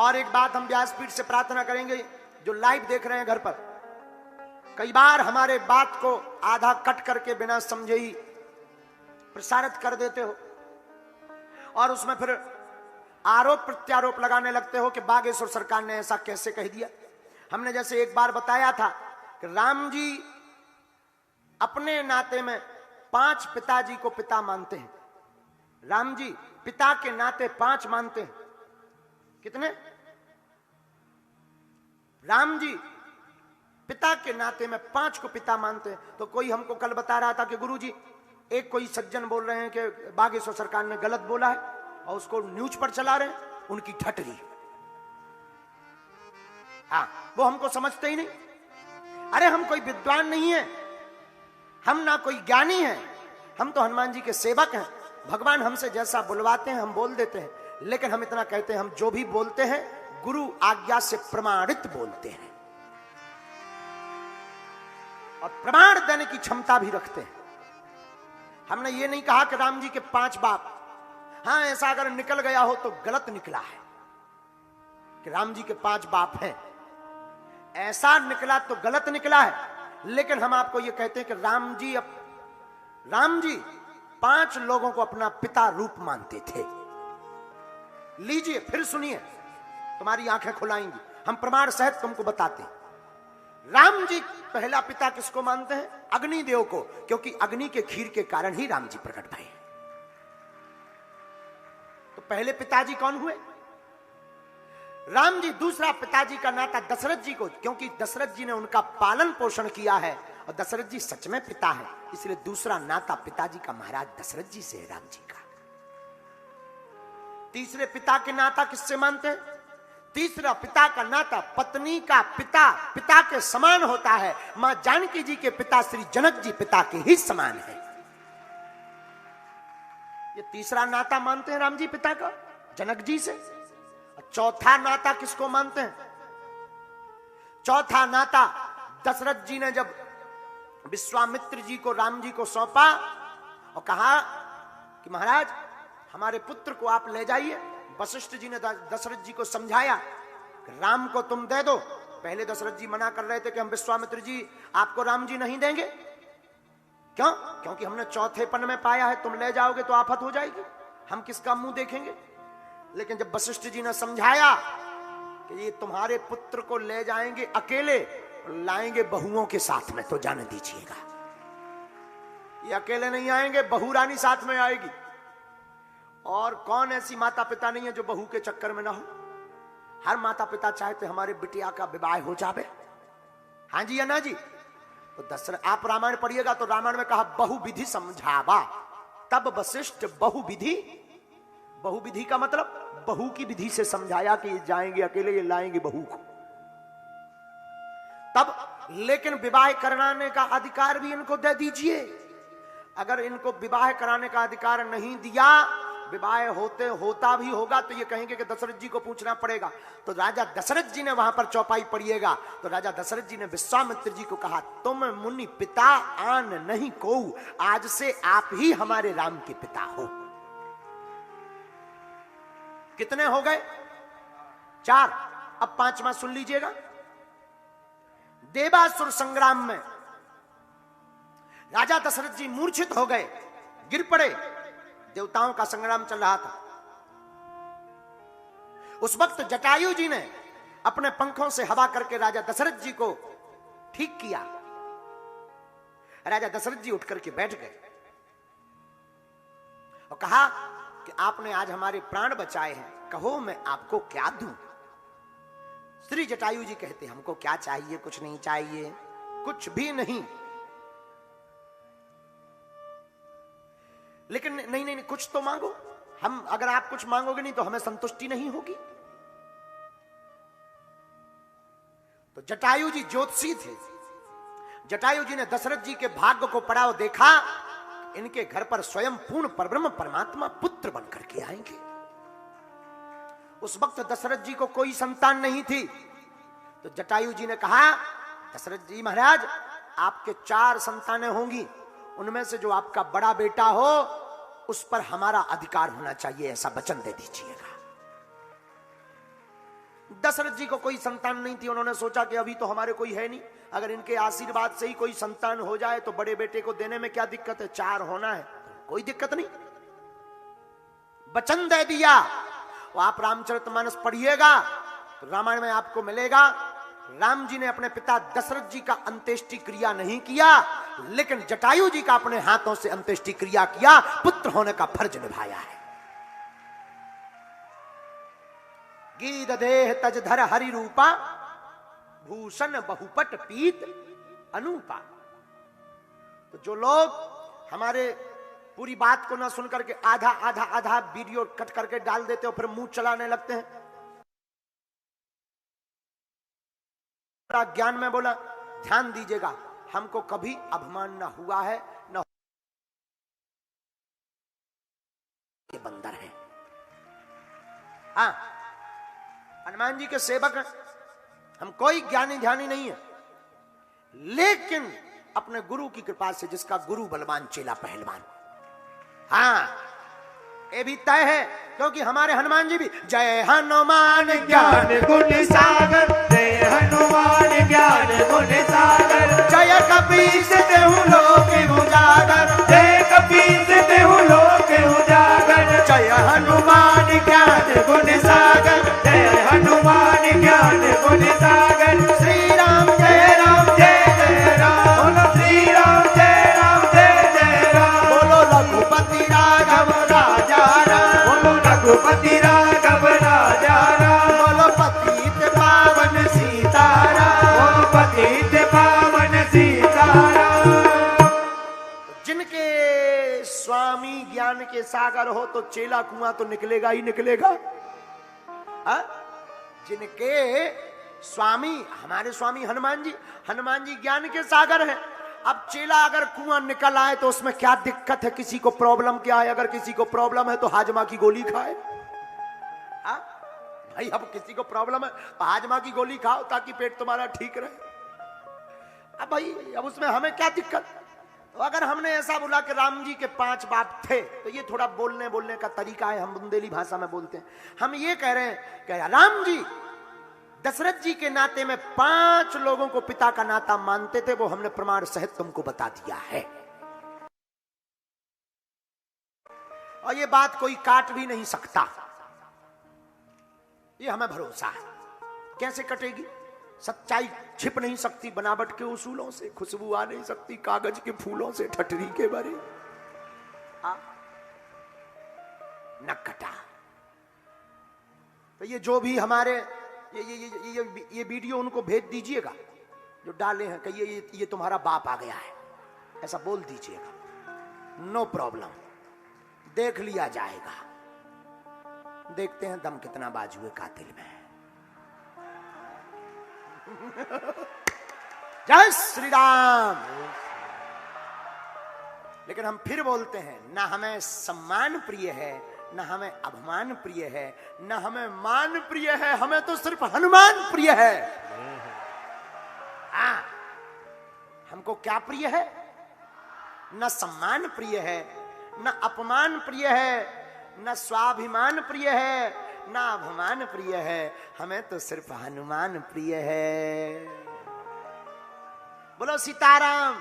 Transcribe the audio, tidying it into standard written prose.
और एक बात हम व्यासपीठ से प्रार्थना करेंगे, जो लाइव देख रहे हैं घर पर, कई बार हमारे बात को आधा कट करके बिना समझे ही प्रसारित कर देते हो और उसमें फिर आरोप प्रत्यारोप लगाने लगते हो कि बागेश्वर सरकार ने ऐसा कैसे कह दिया। हमने जैसे एक बार बताया था कि राम जी अपने नाते में 5 पिताजी को पिता मानते हैं। राम जी पिता के नाते 5 मानते हैं। कितने? राम जी पिता के नाते में 5 को पिता मानते हैं। तो कोई हमको कल बता रहा था कि गुरुजी, एक कोई सज्जन बोल रहे हैं कि बागेश्वर सरकार ने गलत बोला है और उसको न्यूज पर चला रहे हैं, उनकी ठटरी। हाँ, वो हमको समझते ही नहीं। अरे हम कोई विद्वान नहीं है, हम ना कोई ज्ञानी है, हम तो हनुमान जी के सेवक हैं। भगवान हमसे जैसा बुलवाते हैं हम बोल देते हैं, लेकिन हम इतना कहते हैं, हम जो भी बोलते हैं गुरु आज्ञा से प्रमाणित बोलते हैं और प्रमाण देने की क्षमता भी रखते हैं। हमने ये नहीं कहा कि राम जी के 5 बाप, हाँ ऐसा अगर निकल गया हो तो गलत निकला है कि राम जी के 5 बाप हैं, ऐसा निकला तो गलत निकला है। लेकिन हम आपको ये कहते हैं कि राम जी 5 लोगों को अपना पिता रूप मानते थे। लीजिए फिर सुनिए, तुम्हारी आंखें खुलाएंगी, हम प्रमाण सहित तुमको बताते हैं। राम जी पहला पिता किसको मानते हैं? अग्निदेव को, क्योंकि अग्नि के खीर के कारण ही राम जी प्रकट भए। तो पहले पिताजी कौन हुए? राम जी। दूसरा पिताजी का नाता दशरथ जी को, क्योंकि दशरथ जी ने उनका पालन पोषण किया है और दशरथ जी सच में पिता है, इसलिए दूसरा नाता पिताजी का महाराज दशरथ जी से है, राम जी का। तीसरे पिता के नाता किससे मानते हैं? तीसरा पिता का नाता पत्नी का पिता के समान होता है। मां जानकी जी के पिता श्री जनक जी पिता के ही समान है। ये तीसरा नाता मानते हैं राम जी पिता का जनक जी से। चौथा नाता किसको मानते हैं? चौथा नाता दशरथ जी ने जब विश्वामित्र जी को राम जी को सौंपा और कहा कि महाराज हमारे पुत्र को आप ले जाइए, वशिष्ठ जी ने दशरथ जी को समझाया कि राम को तुम दे दो। पहले दशरथ जी मना कर रहे थे कि हम विश्वामित्र जी आपको राम जी नहीं देंगे। क्यों? क्योंकि हमने चौथेपन में पाया है, तुम ले जाओगे तो आफत हो जाएगी, हम किसका मुंह देखेंगे। लेकिन जब वशिष्ठ जी ने समझाया कि ये तुम्हारे पुत्र को ले जाएंगे अकेले, लाएंगे बहुओं के साथ में, तो जाने दीजिएगा, ये अकेले नहीं आएंगे, बहू रानी साथ में आएगी। और कौन ऐसी माता पिता नहीं है जो बहू के चक्कर में ना हो? हर माता पिता चाहते हमारे बिटिया का विवाह हो जावे। हाँ जी या ना जी? तो दशरथ, आप रामायण पढ़िएगा तो रामायण में कहा बहु विधि समझावा, तब वशिष्ठ बहु विधि का मतलब बहू की विधि से समझाया कि ये जाएंगे अकेले, ये लाएंगे बहू को। तब लेकिन विवाह कराने का अधिकार भी इनको दे दीजिए। अगर इनको विवाह कराने का अधिकार नहीं दिया, विवाह होता भी होगा तो ये कहेंगे कि दशरथ जी को पूछना पड़ेगा। तो राजा दशरथ जी ने वहां पर चौपाई पढ़िएगा तो राजा दशरथ जी ने विश्वामित्र जी को कहा, तुम मुनि पिता आन नहीं को, आज से आप ही हमारे राम के पिता हो। कितने हो गए? 4। अब 5वां सुन लीजिएगा। देवासुर संग्राम में राजा दशरथ जी मूर्छित हो गए, गिर पड़े। देवताओं का संग्राम चल रहा था। उस वक्त जटायु जी ने अपने पंखों से हवा करके राजा दशरथ जी को ठीक किया। राजा दशरथ जी उठ करके बैठ गए और कहा कि आपने आज हमारे प्राण बचाए हैं, कहो मैं आपको क्या दूं। श्री जटायु जी कहते, हमको क्या चाहिए? कुछ नहीं चाहिए, कुछ भी नहीं। लेकिन नहीं, कुछ तो मांगो। हम अगर आप कुछ मांगोगे नहीं तो हमें संतुष्टि नहीं होगी। तो जटायु जी ज्योतिषी थे। जटायु जी ने दशरथ जी के भाग्य को पढ़ा और देखा इनके घर पर स्वयं पूर्ण परब्रह्म परमात्मा पुत्र बनकर के आएंगे। उस वक्त दशरथ जी को कोई संतान नहीं थी। तो जटायु जी ने कहा, दशरथ जी महाराज आपके 4 संतानें होंगी, उनमें से जो आपका बड़ा बेटा हो उस पर हमारा अधिकार होना चाहिए, ऐसा वचन दे दीजिएगा। दशरथ जी को कोई संतान नहीं थी, उन्होंने सोचा कि अभी तो हमारे कोई है नहीं, अगर इनके आशीर्वाद से ही कोई संतान हो जाए तो बड़े बेटे को देने में क्या दिक्कत है, 4 होना है, कोई दिक्कत नहीं। वचन दे दिया। वो आप रामचरितमानस पढ़िएगा तो रामायण में आपको मिलेगा, राम जी ने अपने पिता दशरथ जी का अंत्येष्टि क्रिया नहीं किया, लेकिन जटायु जी का अपने हाथों से अंत्येष्टि क्रिया किया, पुत्र होने का फर्ज निभाया है। गीत देह तज धर हरि रूपा, भूषण बहुपट पीत अनूपा। तो जो लोग हमारे पूरी बात को ना सुन करके आधा आधा आधा वीडियो कट करके डाल देते हो, फिर मुंह चलाने लगते हैं, ज्ञान में बोला ध्यान दीजिएगा, हमको कभी अपमान ना हुआ है, ना के बंदर है। हाँ, हनुमान जी के सेवक हैं, हम कोई ज्ञानी ध्यानी नहीं है, लेकिन अपने गुरु की कृपा से, जिसका गुरु बलवान चेला पहलवान। हाँ, ये भी तय है, क्योंकि हमारे हनुमान जी भी जय हनुमान ज्ञान गुण सागर, जय हनुमान ज्ञान गुण सागर, जय कपीस देहु लोक उजागर, जय कपीस देहु लोक उजागर, जय हनुमान ज्ञान गुण सागर, जय हनुमान ज्ञान गुण सागर। श्री राम जय राम जय जय राम, बोलो श्री राम जय राम जय जय राम, बोलो रघुपति राघव राजा राम, बोलो रघुपति राघव राजा राम, बोलो पतित पावन सीताराम, बोलो पतित पावन सीताराम। जिनके स्वामी ज्ञान के सागर हो तो चेला कुआं तो निकलेगा ही निकलेगा। जिनके स्वामी, हमारे स्वामी हनुमान जी ज्ञान के सागर है। अब चेला अगर कुआं निकल आए तो उसमें क्या दिक्कत है, किसी को प्रॉब्लम क्या है? अगर किसी को प्रॉब्लम है तो हाजमा की गोली खाए। भाई अब किसी को प्रॉब्लम है तो हाजमा की गोली खाओ ताकि पेट तुम्हारा ठीक रहे। अब भाई अब उसमें हमें क्या दिक्कत? तो अगर हमने ऐसा बोला कि राम जी के 5 बाप थे, तो ये थोड़ा बोलने का तरीका है, हम बुंदेली भाषा में बोलते हैं। हम ये कह रहे हैं कि राम जी दशरथ जी के नाते में 5 लोगों को पिता का नाता मानते थे, वो हमने प्रमाण सहित तुमको बता दिया है, और ये बात कोई काट भी नहीं सकता, ये हमें भरोसा है। कैसे कटेगी? सच्चाई छिप नहीं सकती बनावट के उसूलों से, खुशबू आ नहीं सकती कागज के फूलों से, ठठरी के भरे न कटा। तो ये जो भी हमारे ये वीडियो उनको भेज दीजिएगा जो डाले हैं, कहिए ये तुम्हारा बाप आ गया है, ऐसा बोल दीजिएगा, नो प्रॉब्लम, देख लिया जाएगा। देखते हैं दम कितना बाजुए कातिल में। जय श्री राम। लेकिन हम फिर बोलते हैं, ना हमें सम्मान प्रिय है, ना हमें अभिमान प्रिय है, ना हमें मान प्रिय है, हमें तो सिर्फ हनुमान प्रिय है। हमको क्या प्रिय है? न सम्मान प्रिय है, न अपमान प्रिय है, न स्वाभिमान प्रिय है, न अभिमान प्रिय है, हमें तो सिर्फ हनुमान प्रिय है। बोलो सीताराम।